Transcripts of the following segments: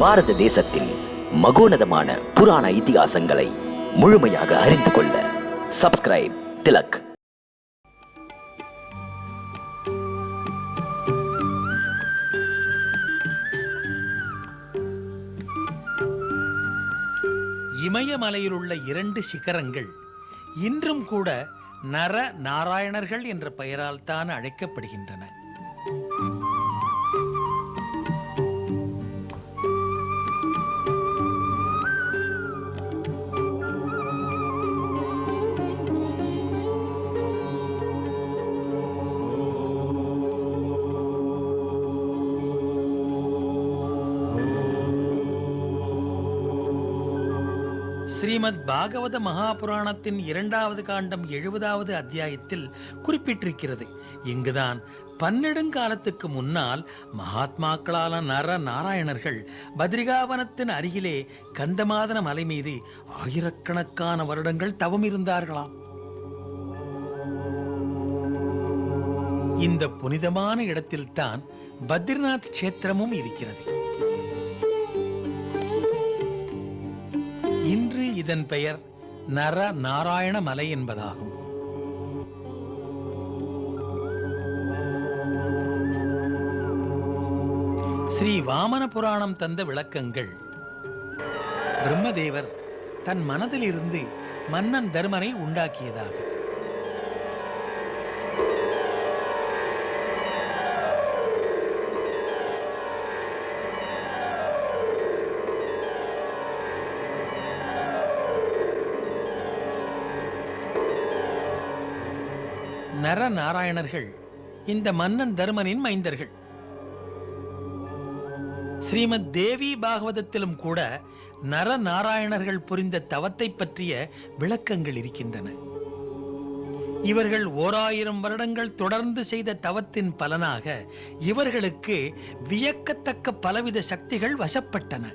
பாரத தேசத்தில் மகோனதமான புராண இதிகாசங்களை முழுமையாக அறிந்து கொள்ள சப்ஸ்கிரைப் திலக். இமயமலையில் உள்ள 2 சிகரங்கள் இன்றும் கூட நர நாராயணர்கள் என்ற பெயரால் தான் அழைக்கப்படுகின்றன. ஸ்ரீமத் பாகவத மகாபுராணத்தின் 2வது காண்டம் 70வது அத்தியாயத்தில் குறிப்பிட்டிருக்கிறது. இங்குதான் பன்னெடுங்காலத்துக்கு முன்னால் மகாத்மாக்களான நர நாராயணர்கள் பத்ரிகாவனத்தின் அருகிலே கந்தமாதன மலை மீது ஆயிரக்கணக்கான வருடங்கள் தவம் இருந்தார்களாம். இந்த புனிதமான இடத்தில்தான் பத்ரிநாத் கஷேத்திரமும் இருக்கிறது. இன்று இதன் பெயர் நர நாராயண மலை என்பதாகும். ஸ்ரீ வாமன புராணம் தந்த விளக்கங்கள். பிரம்மதேவர் தன் மனதிலிருந்து மன்னன் தர்மனை உண்டாக்கியதாக. நர நாராயணர்கள் இந்த மன்னன் தர்மனின் மைந்தர்கள். ஸ்ரீமத் தேவி பாகவதத்திலும் கூட நர நாராயணர்கள் புரிந்த தவத்தை பற்றிய விளக்கங்கள் இருக்கின்றன. இவர்கள் 1000 வருடங்கள் தொடர்ந்து செய்த தவத்தின் பலனாக இவர்களுக்கு வியக்கத்தக்க பலவித சக்திகள் வசப்பட்டன.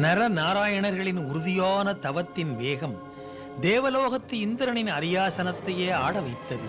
நர நாராயணர்களின் உறுதியான தவத்தின் வேகம் தேவலோகத்து இந்திரனின் அரியாசனத்தையே ஆட வைத்தது.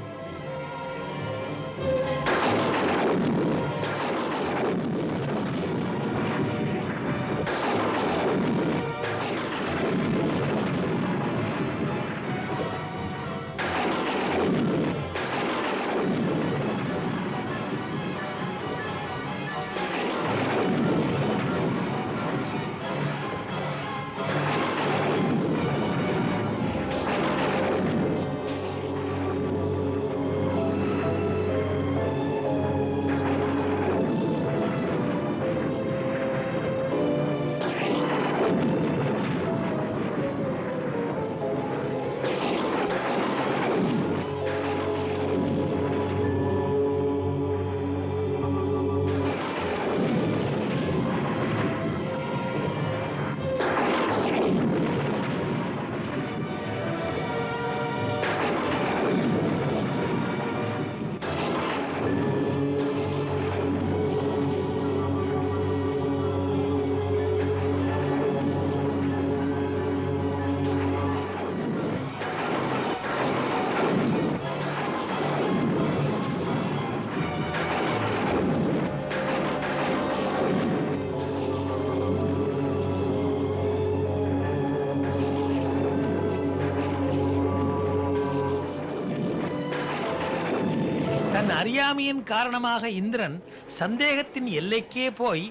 தன் அறியாமையின் காரணமாக இந்திரன் சந்தேகத்தின் எல்லைக்கே போய்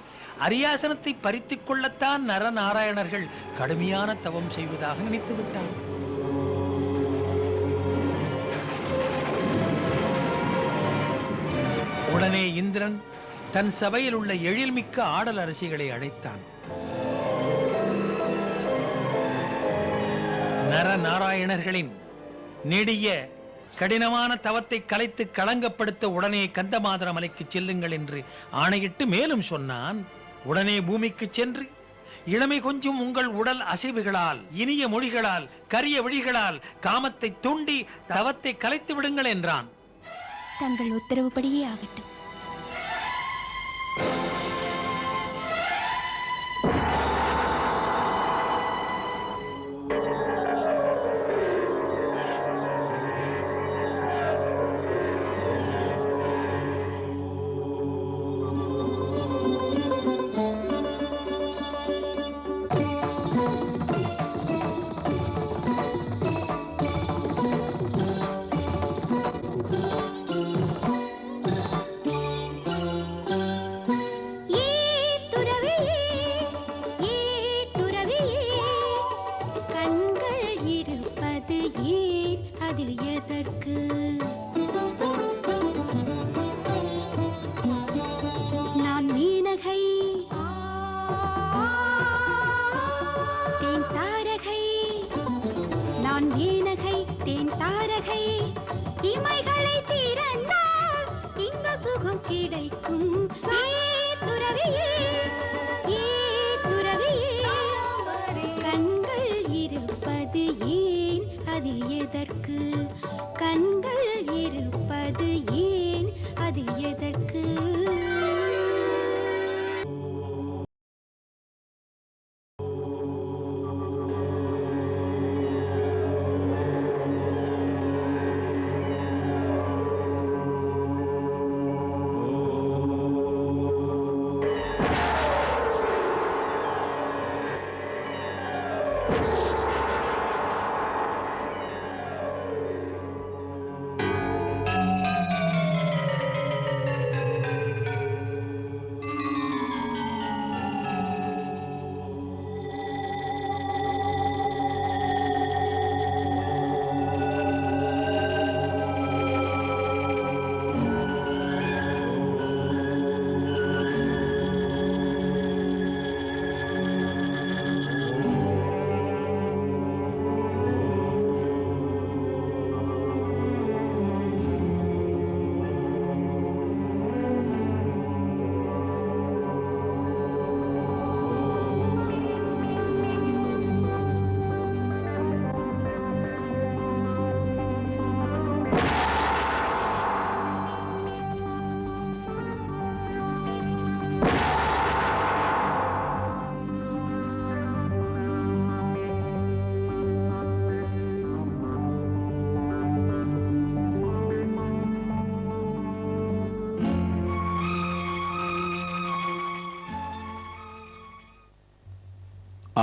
அரியாசனத்தை பறித்துக் கொள்ளத்தான் நரநாராயணர்கள் கடுமையான தவம் செய்வதாக நினைத்து விட்டார். உடனே இந்திரன் தன் சபையில் உள்ள எழில்மிக்க ஆடல் அரசிகளை அழைத்தான். நரநாராயணர்களின் நெடிய கடினமான தவத்தை கலைத்து களங்கப்படுத்த உடனே கந்தமாதன மலைக்கு செல்லுங்கள் என்று ஆணையிட்டு மேலும் சொன்னான். உடனே பூமிக்கு சென்று இளமை கொஞ்சம் உங்கள் உடல் அசைவுகளால், இனிய மொழிகளால், கரிய விழிகளால் காமத்தை தூண்டி தவத்தை கலைத்து விடுங்கள் என்றான். தங்கள் உத்தரவுப்படியே ஆகட்டும்.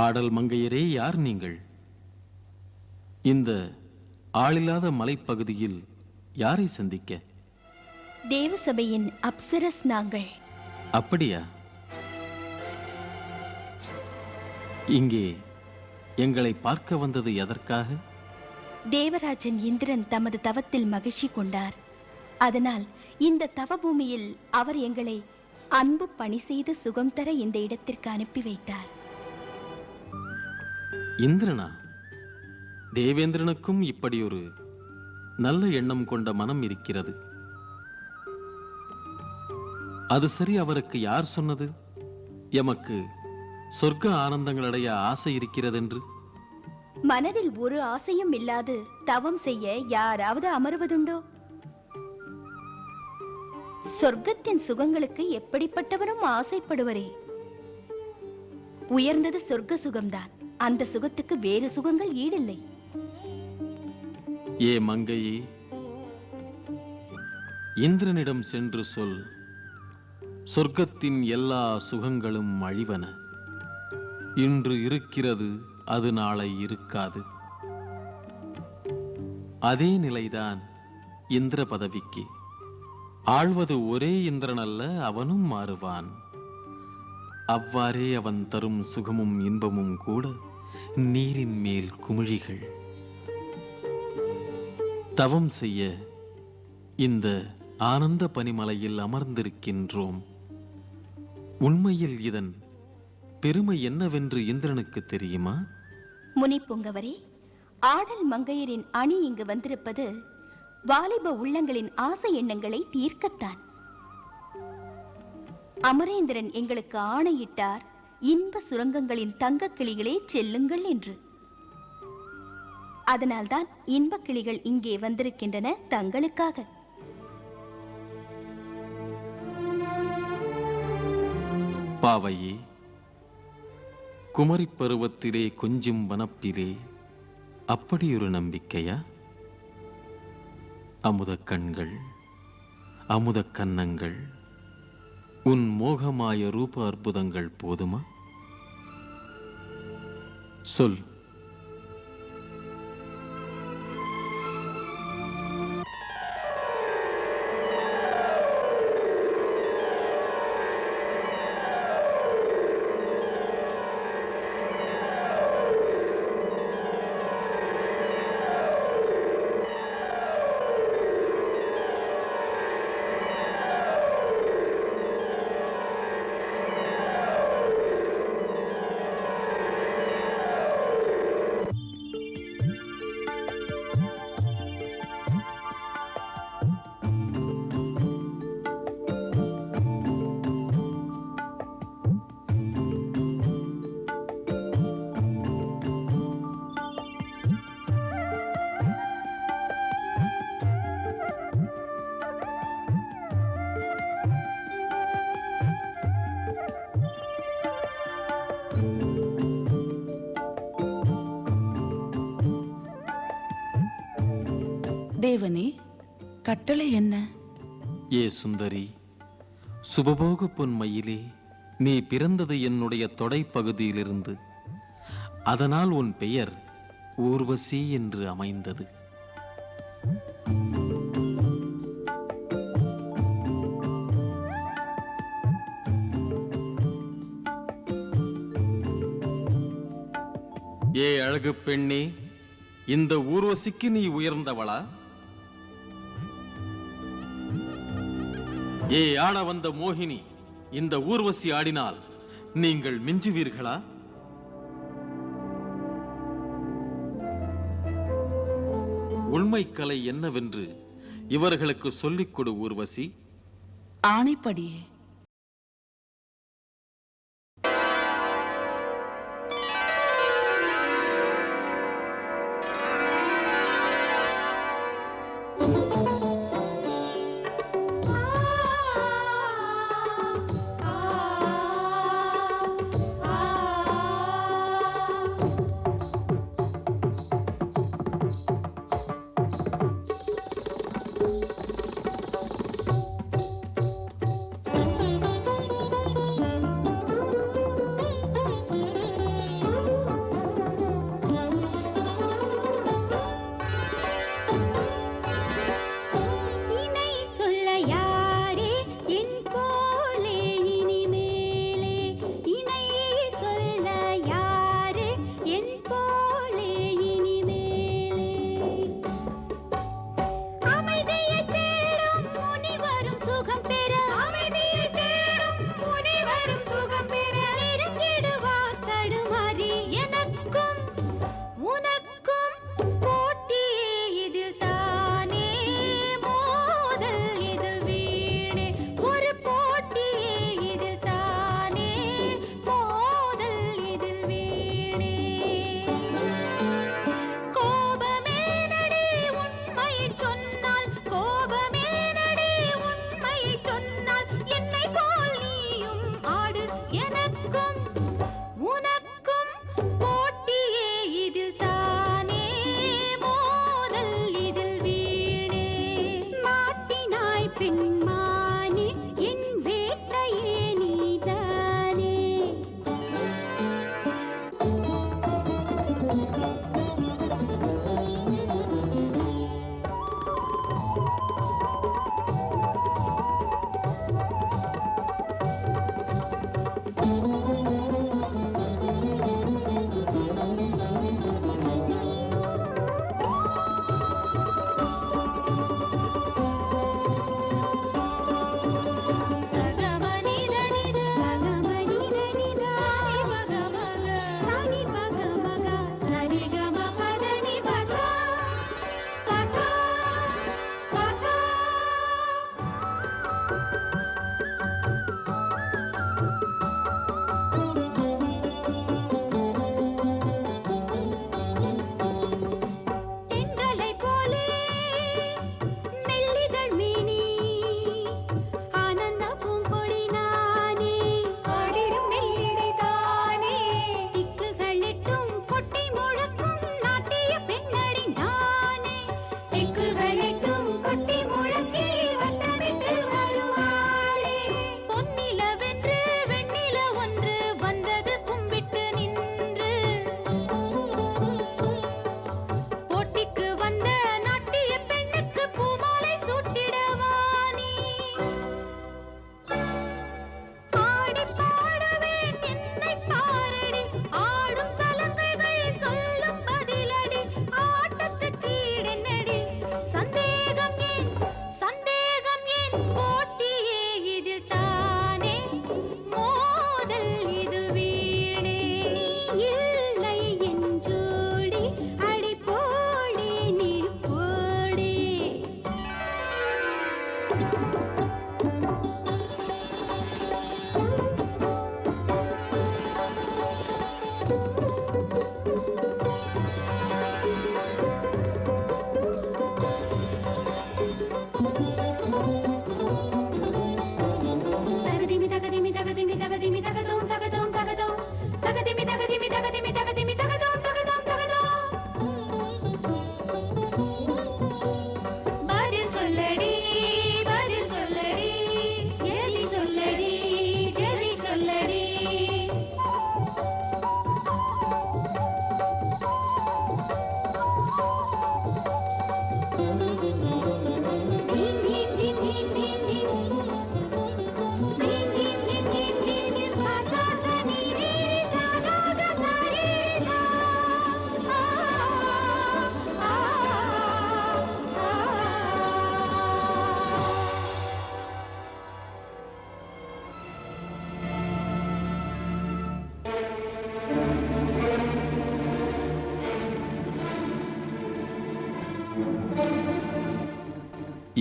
ஆடல் மங்கையரே, யார் நீங்கள்? இந்த ஆளில்லாத மலைப்பகுதியில் யாரை சந்திக்க? தேவசபையின் அப்சரஸ் நாங்கள். அப்படியா? இங்கே எங்களை பார்க்க வந்தது எதற்காக? தேவராஜன் இந்திரன் தமது தவத்தில் மகிழ்ச்சி கொண்டார். அதனால் இந்த தவபூமியில் அவர் எங்களை அன்பு பணி செய்து சுகம் தர இந்த இடத்திற்கு அனுப்பி வைத்தார். இந்திரனா? தேவேந்திரனுக்கும் இப்படி ஒரு நல்ல எண்ணம் கொண்ட மனம் இருக்கிறது. அது சரி, அவருக்கு யார் சொன்னது எமக்கு சொர்க்க ஆனந்தங்களடைய ஆசை இருக்கிறதென்று? மனதில் ஒரு ஆசையும் இல்லாது தவம் செய்ய யாராவது அமர்வதுண்டோ? சொர்க்கத்தின் சுகங்களுக்கு எப்படிப்பட்டவரும் ஆசைப்படுவரே. உயர்ந்தது சொர்க்க சுகம்தான். அந்த சுகத்துக்கு வேறு சுகங்கள் ஈடில்லை. ஏ மங்கையே, இந்திரனிடம் சென்று சொல், சொர்க்கத்தின் எல்லா சுகங்களும் அழிவன. இன்று இருக்கிறது, அது நாளை இருக்காது. அதே நிலைதான் இந்திர பதவிக்கு. ஆழ்வது ஒரே இந்திரன் அல்ல, அவனும் மாறுவான். அவ்வாறே அவன் தரும் சுகமும் இன்பமும் கூட நீரின் மேல் குமிழிகள். தவம் செய்ய இந்த ஆனந்த பனிமலையில் அமர்ந்திருக்கின்றோம். உண்மையில் இதன் பெருமை என்னவென்று இந்திரனுக்கு தெரியுமா? முனிப்புங்கவரே, ஆடல் மங்கையரின் அணி இங்கு வந்திருப்பது வாலிப உள்ளங்களின் ஆசை எண்ணங்களை தீர்க்கத்தான். அமரேந்திரன் எங்களுக்கு ஆணையிட்டார், இன்ப சுரங்கங்களின் தங்கக் கிளிகளே செல்லுங்கள் என்று. அதனால்தான் இன்பக் கிளிகள் இங்கே வந்திருக்கின்றன தங்களுக்காக. பாவையே, குமரி பருவத்திலே கொஞ்சம் வனப்பிலே அப்படியொரு நம்பிக்கையா? அமுத கண்கள், அமுத கன்னங்கள், உன் மோகமாய ரூப அற்புதங்கள் போதுமா? சொல். தேவனே, கட்டளை என்ன? ஏ சுந்தரி, சுபபோக பொன்மையிலே நீ பிறந்தது என்னுடைய தொடைப்பகுதியிலிருந்து. அதனால் உன் பெயர் ஊர்வசி என்று அமைந்தது. ஏ அழகு பெண்ணே, இந்த ஊர்வசிக்கு நீ உயர்ந்தவளா? ஏ ஆட வந்த மோகினி, இந்த ஊர்வசி ஆடினால் நீங்கள் மிஞ்சுவீர்களா? உண்மைக்கலை என்னவென்று இவர்களுக்கு சொல்லிக் கொடு ஊர்வசி. ஆணைப்படியே.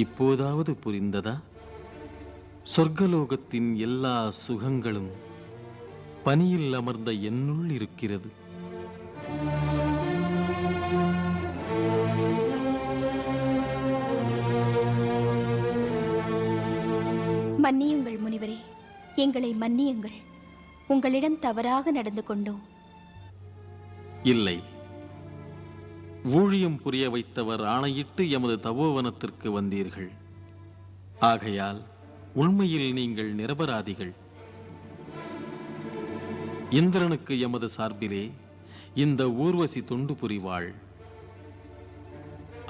இப்போதாவது புரிந்ததா? சொர்க்கலோகத்தின் எல்லா சுகங்களும் பனியில் அமர்ந்த என்னுள் இருக்கிறது. மன்னியுங்கள் முனிவரே, எங்களை மன்னியுங்கள். உங்களிடம் தவறாக நடந்து கொண்டோம். இல்லை, ஊழியம் புரிய வைத்தவர் ஆணையிட்டு எமது தபோவனத்திற்கு வந்தீர்கள். ஆகையால் உண்மையில் நீங்கள் நிரபராதிகள். இந்திரனுக்கு எமது சார்பிலே இந்த ஊர்வசி தொண்டு புரிவாள்.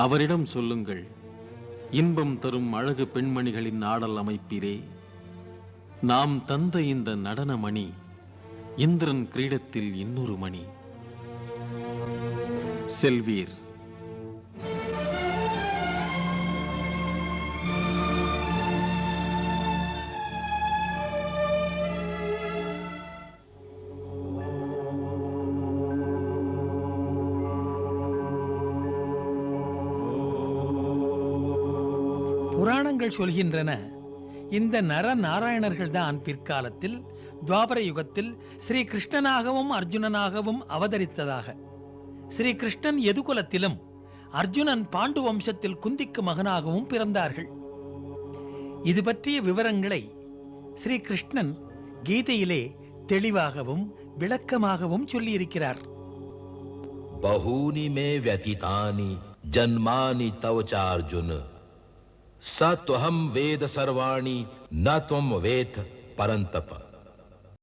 அவரிடம் சொல்லுங்கள், இன்பம் தரும் அழகு பெண்மணிகளின் ஆடல் அமைப்பிலே நாம் தந்த இந்த நடன மணி இந்திரன் கிரீடத்தில் இன்னொரு மணி. செல்வீர். புராணங்கள் சொல்கின்றன, இந்த நர நாராயணர்கள் தான் பிற்காலத்தில் துவாபர யுகத்தில் ஸ்ரீ கிருஷ்ணனாகவும் அர்ஜுனனாகவும் அவதரித்ததாக. ஸ்ரீ கிருஷ்ணன் எதுகுலத்திலும் அர்ஜுனன் பாண்டு வம்சத்தில் குந்திக்கு மகனாகவும் பிறந்தார்கள். இது பற்றிய விவரங்களை ஸ்ரீ கிருஷ்ணன் கீதையிலே தெளிவாகவும் விளக்கமாகவும் சொல்லியிருக்கிறார். பஹூனி மே வ்யதிதானி ஜன்மானி தவச்சார்ஜுன சத்வஹம் வேத சர்வாணி ந த்வம் வேத பரந்தப.